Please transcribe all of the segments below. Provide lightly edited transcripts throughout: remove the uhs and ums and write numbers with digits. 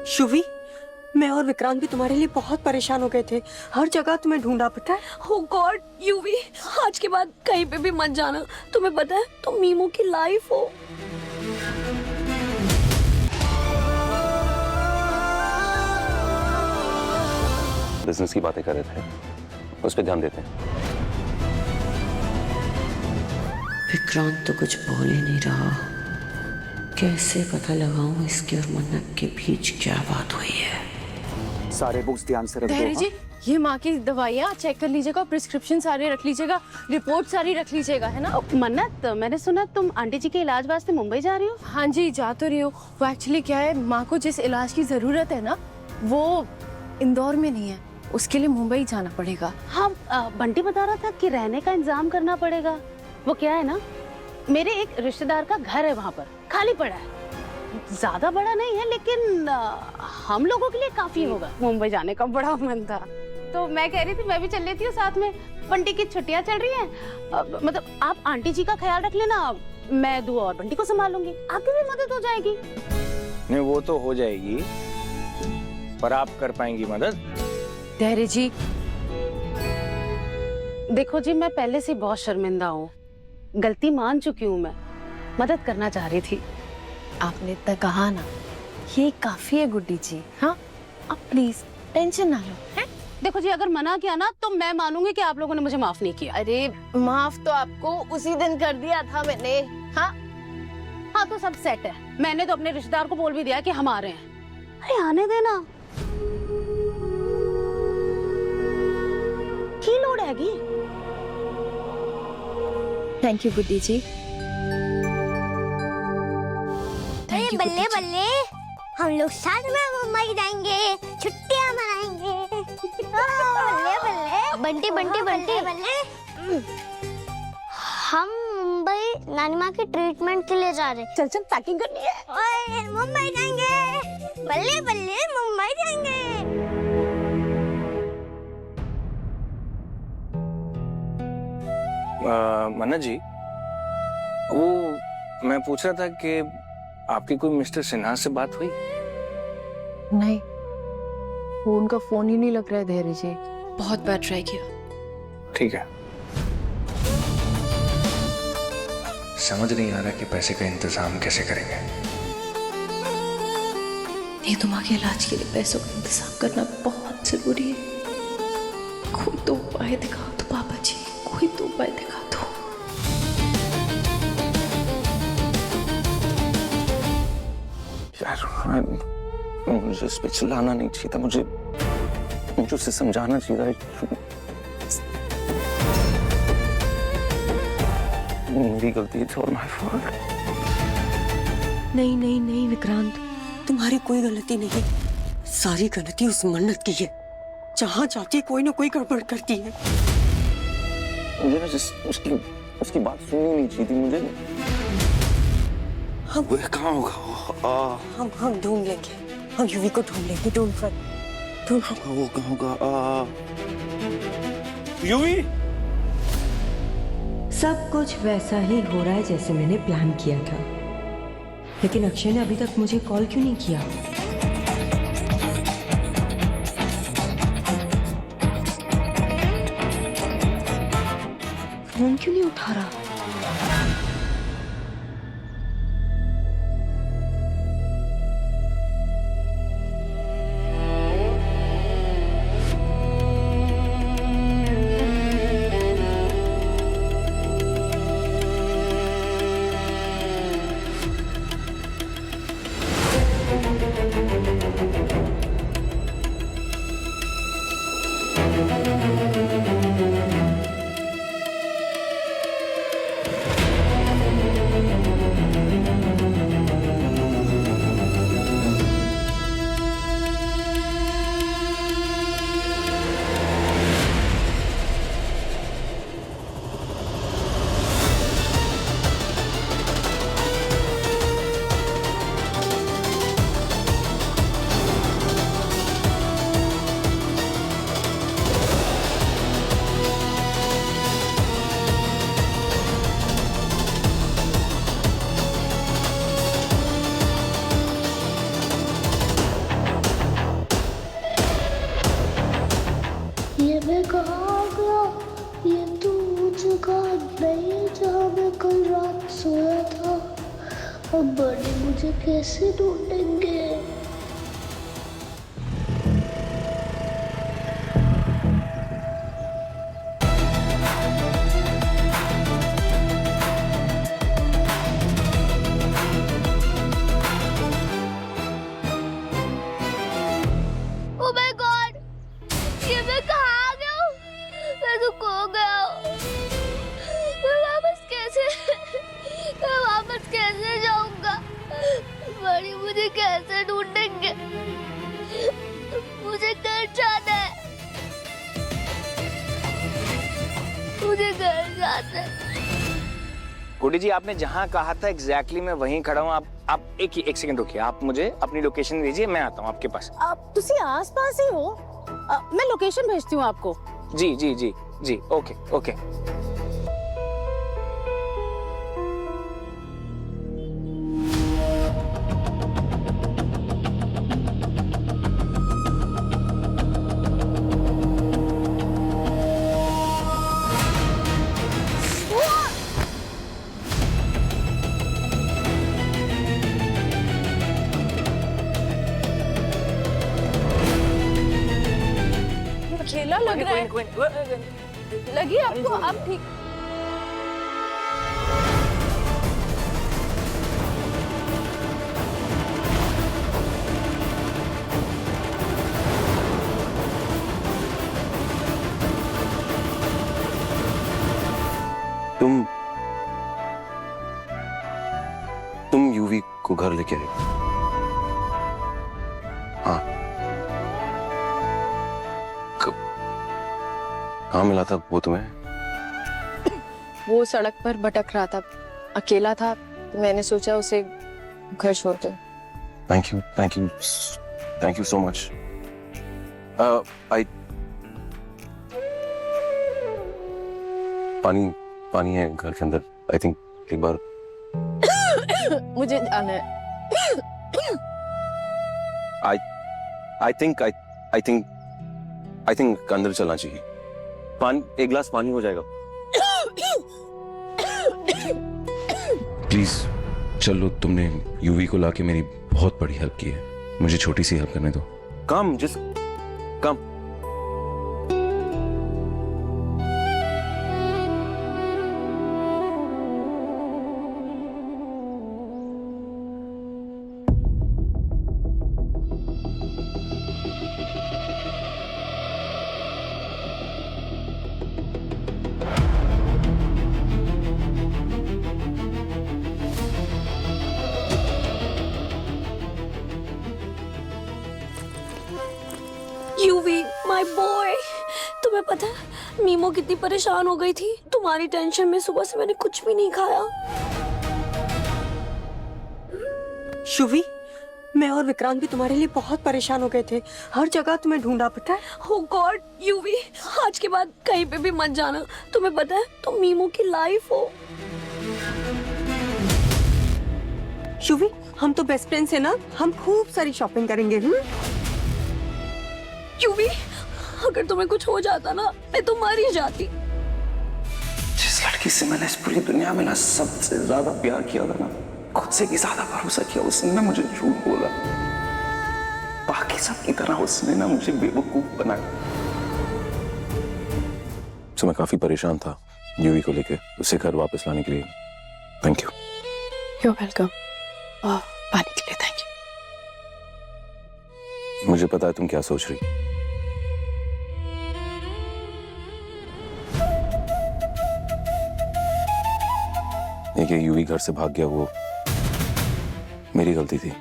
शुभी, मैं और विक्रांत भी तुम्हारे लिए बहुत परेशान हो गए थे। हर जगह तुम्हें ढूंढा, पता है? Oh God, यूवी, आज के बाद कहीं पे भी मत जाना। तुम्हें पता है तुम मीमू की लाइफ हो। बिजनेस की बातें कर रहे थे, उस पर ध्यान देते हैं। विक्रांत तो कुछ बोल ही नहीं रहा। कैसे पता लगाऊं इसके और मन्नत के बीच क्या बात हुई है? सारे बुक्स ध्यान से रख धैर्य दो। जी, ये माँ की दवाइयाँ चेक कर लीजिएगा, प्रिस्क्रिप्शन सारे रख लीजिएगा, रिपोर्ट सारी रख लीजिएगा, है ना? मन्नत, मैंने सुना तुम आंटी जी के इलाज वास्ते मुंबई जा रही हो। हाँ जी, जा तो रही हो। वो एक्चुअली क्या है, माँ को जिस इलाज की जरूरत है ना, वो इंदौर में नहीं है, उसके लिए मुंबई जाना पड़ेगा। हाँ, बंटी बता रहा था कि रहने का इंतजाम करना पड़ेगा। वो क्या है ना, मेरे एक रिश्तेदार का घर है वहाँ पर, खाली पड़ा है। ज्यादा बड़ा नहीं है, लेकिन हम लोगों के लिए काफी होगा। मुंबई जाने का बड़ा मन था, तो मैं कह रही थी मैं भी चल लेती हूँ साथ में। बंटी की छुट्टियाँ चल रही हैं, मतलब आप आंटी जी का ख्याल रख लेना, मैं दुआ और बंटी को संभालूंगी, आपकी भी मदद हो जाएगी। नहीं, वो तो हो जाएगी, पर आप कर पाएंगी मदद? धैर्य जी, देखो जी, मैं पहले से बहुत शर्मिंदा हूँ, गलती मान चुकी हूँ, मैं मदद करना चाह रही थी। आपने इतना कहा ना, ये काफी है गुड्डी जी। हाँ, आप प्लीज टेंशन ना लो, है? देखो जी, अगर मना किया ना तो मैं मानूंगी कि आप लोगों ने मुझे माफ नहीं किया। अरे माफ तो आपको उसी दिन कर दिया था मैंने। हाँ हाँ, तो सब सेट है। मैंने तो अपने रिश्तेदार को बोल भी दिया कि हम आ रहे हैं। अरे आने देना, की लोड हैगी। थैंक यू गुड्डी जी। अरे बल्ले बल्ले, हम लोग साथ में मुंबई जाएंगे, छुट्टियां मनाएंगे। बल्ले बल्ले, बंटी बंटी बंटी बल्ले। हम मुंबई नानी माँ की ट्रीटमेंट के लिए जा रहे हैं। चल चल, पैकिंग करनी है। ओए, मुंबई जाएंगे, बल्ले बल्ले मुंबई जाएंगे। मन्नत जी, वो मैं पूछ रहा था कि आपकी कोई मिस्टर सिन्हा से बात हुई? नहीं, वो उनका फोन ही नहीं लग रहा है धैर्य जी। बहुत बार ट्राई किया। ठीक है। समझ नहीं आ रहा कि पैसे का इंतजाम कैसे करेंगे। तुम्हारे इलाज के लिए पैसों का इंतजाम करना बहुत जरूरी है। कोई तो उपाय दिखाओ तो पापा जी, कोई तो उपाय दिखा दो। यार, मुझे उस पे चिल्लाना नहीं चाहिए था, मुझे उसे समझाना चाहिए था। मेरी गलती है, it's all my fault। नहीं नहीं नहीं विक्रांत, तुम्हारी कोई गलती नहीं, सारी गलती उस मन्नत की है। जहाँ जाती है कोई ना कोई गड़बड़ करती है। मुझे ना उसकी बात सुननी नहीं चाहिए थी। मुझे वो कहाँ होगा? हम ढूंढ लेंगे, हम यूवी को ढूंढ लेंगे। ढूंढ वो कहाँ होगा? यूवी, सब कुछ वैसा ही हो रहा है जैसे मैंने प्लान किया था, लेकिन अक्षय ने अभी तक मुझे कॉल क्यों नहीं किया? फोन क्यों नहीं उठा रहा? मुझे कैसे ढूंढेंगे? Oh my God! ये मैं कहाँ आ गया हूँ? मैं तो खो गया हूँ। मैं वापस कैसे जाऊंगा? बड़ी मुझे कैसे ढूंढेंगे? मुझे घर जाना है। मुझे घर जाना है। गुड्डी जी, आपने जहाँ कहा था एग्जैक्टली मैं वहीं खड़ा हूँ। आप एक सेकंड रुकिए, आप मुझे अपनी लोकेशन दीजिए, मैं आता हूँ आपके पास। आप तुसी आस-पास ही हो? मैं लोकेशन भेजती हूँ आपको। जी जी जी जी, ओके ओके। अकेला लग रहा है। लगी आपको? अब ठीक। तुम यूवी को घर लेके आए? हाँ। कहाँ मिला था वो तुम्हें? वो सड़क पर भटक रहा था, अकेला था, तो मैंने सोचा उसे घर छोड़ दो। Thank you so much. पानी है घर के अंदर। आई थिंक एक बार मुझे जाना है। आई थिंक अंदर चलना चाहिए। एक गिलास पानी हो जाएगा? प्लीज चलो, तुमने यूवी को लाके मेरी बहुत बड़ी हेल्प की है, मुझे छोटी सी हेल्प करने दो। कम। यूवी, माय बॉय, तुम्हें पता है मीमो कितनी परेशान हो गई थी तुम्हारी टेंशन में। सुबह से मैंने कुछ भी नहीं खाया। शुवी, मैं और विक्रांत भी तुम्हारे लिए बहुत परेशान हो गए थे, हर जगह तुम्हें ढूंढा। पता है? Oh God, यूवी, आज के बाद कहीं पे भी मत जाना। तुम्हें पता है तुम मीमो की लाइफ हो। शुवी, हम तो बेस्ट फ्रेंड्स हैं ना, हम खूब सारी शॉपिंग करेंगे। यूवी, अगर तुम्हें कुछ हो जाता ना, मैं तो मर ही जाती। जिस लड़की से मैंने इस पूरी दुनिया में ना सबसे ज्यादा प्यार किया था ना, खुद से भी ज्यादा भरोसा किया, उसने मुझे झूठ बोला। बाकी सब की तरह उसने ना मुझे बेवकूफ बनाया। तो मैं काफी परेशान था यूवी को लेके, उसे घर वापस लाने के लिए। Thank you. You're welcome। पानी के लिए थैंक यू। मुझे पता है तुम क्या सोच रही। ये यूवी घर से भाग गया, वो मेरी गलती थी।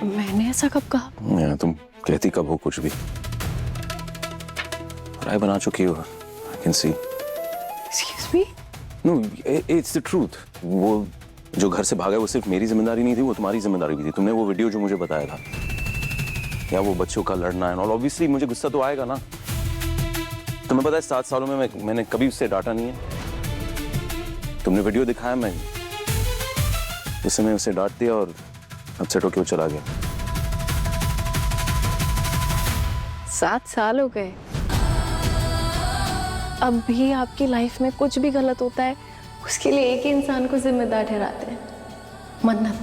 मैंने ऐसा कब कहा? तुम कहती कब हो कुछ भी। राय बना चुकी हो, I can see. Excuse me? No, it's the truth. वो जो घर से भागा वो सिर्फ मेरी जिम्मेदारी नहीं थी, वो तुम्हारी जिम्मेदारी भी थी। तुमने वो वीडियो जो मुझे बताया था, या वो बच्चों का लड़ना है, और ऑब्वियसली मुझे गुस्सा तो आएगा ना। तुम्हें पता है 7 सालों में मैंने कभी उससे डांटा नहीं है। तुमने वीडियो दिखाया, मैं उस समय उसे डांट दिया और अपसेट होके वो चला गया। 7 साल हो गए। अब भी आपकी लाइफ में कुछ भी गलत होता है, उसके लिए एक ही इंसान को जिम्मेदार ठहराते हैं, मन्नत।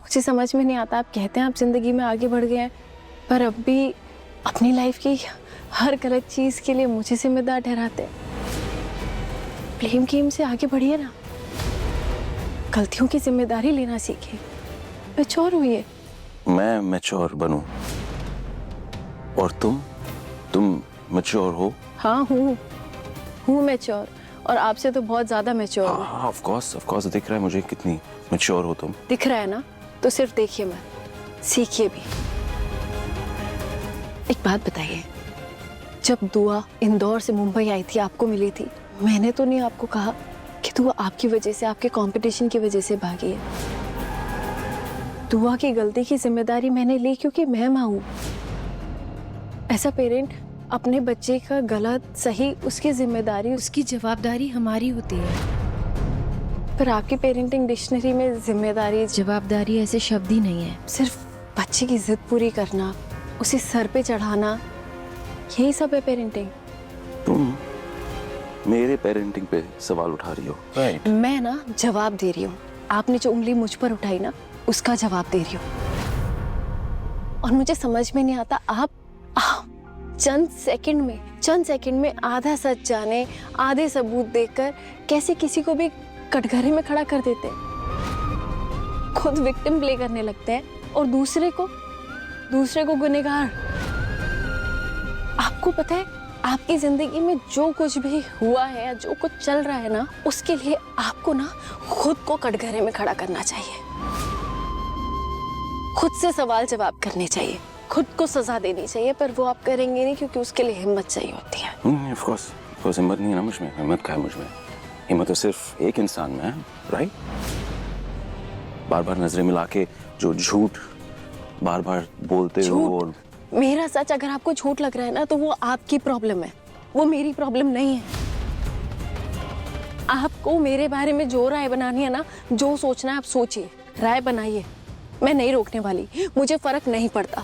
मुझे समझ में नहीं आता, आप कहते हैं आप जिंदगी में आगे बढ़ गए हैं, पर अब भी अपनी लाइफ की हर गलत चीज के लिए मुझे जिम्मेदार ठहराते हैं। ब्लेम गेम से आगे बढ़िए ना, गलतियों की जिम्मेदारी लेना सीखिए, मैच्योर हुई। मैं मैच्योर बनूं और तुम मैच्योर हो? हाँ हूँ मैच्योर, और आपसे तो बहुत ज्यादा मैच्योर हूँ। हाँ ऑफ कोर्स दिख रहा है मुझे कितनी मैच्योर हो तुम। दिख रहा है ना, तो सिर्फ देखिए मत, सीखिए भी। एक बात बताइए, जब दुआ इंदौर से मुंबई आई थी, आपको मिली थी, मैंने तो नहीं आपको कहा कि दुआ आपकी वजह से, आपके कंपटीशन की वजह से भागी है। दुआ की गलती की जिम्मेदारी मैंने ली क्योंकि मैं माँ हूँ। ऐसा पेरेंट अपने बच्चे का गलत सही उसकी जिम्मेदारी, उसकी जवाबदारी हमारी होती है। पर आपकी पेरेंटिंग डिक्शनरी में जिम्मेदारी जवाबदारी ऐसे शब्द ही नहीं है। सिर्फ बच्चे की जिद पूरी करना, उसे सर पे चढ़ाना, यही सब है पेरेंटिंग। तुम मेरे पेरेंटिंग पे सवाल उठा रही हो, राइट? मैं ना जवाब दे रही हूँ। आपने जो उंगली मुझ पर उठाई ना, उसका जवाब दे रही हूँ। और मुझे समझ में नहीं आता, आप चंद सेकंड में आधा सच जाने, आधे सबूत देकर कैसे किसी को भी कटघरे में खड़ा कर देते हैं। खुद विक्टिम प्ले करने लगते हैं और दूसरे को गुनहगार। आपको पता है, आपकी जिंदगी में जो कुछ भी हुआ है या जो कुछ चल रहा है ना, उसके लिए आपको ना खुद को कटघरे में खड़ा करना चाहिए। खुद से सवाल जवाब करने चाहिए, खुद को सजा देनी चाहिए, पर वो आप करेंगे नहीं क्योंकि उसके लिए हिम्मत चाहिए होती है। ऑफ कोर्स हिम्मत नहीं है ना मुझ में। हिम्मत का है मुझ में? हिम्मत तो सिर्फ एक इंसान में है, राइट? बार बार नजरें मिला के जो झूठ बार बार बोलते हो। और मेरा सच अगर आपको झूठ लग रहा है ना, तो वो आपकी प्रॉब्लम है, वो मेरी प्रॉब्लम नहीं है। आपको मेरे बारे में जो राय बनानी है ना, जो सोचना है आप सोचिए, राय बनाइए, मैं नहीं रोकने वाली, मुझे फर्क नहीं पड़ता।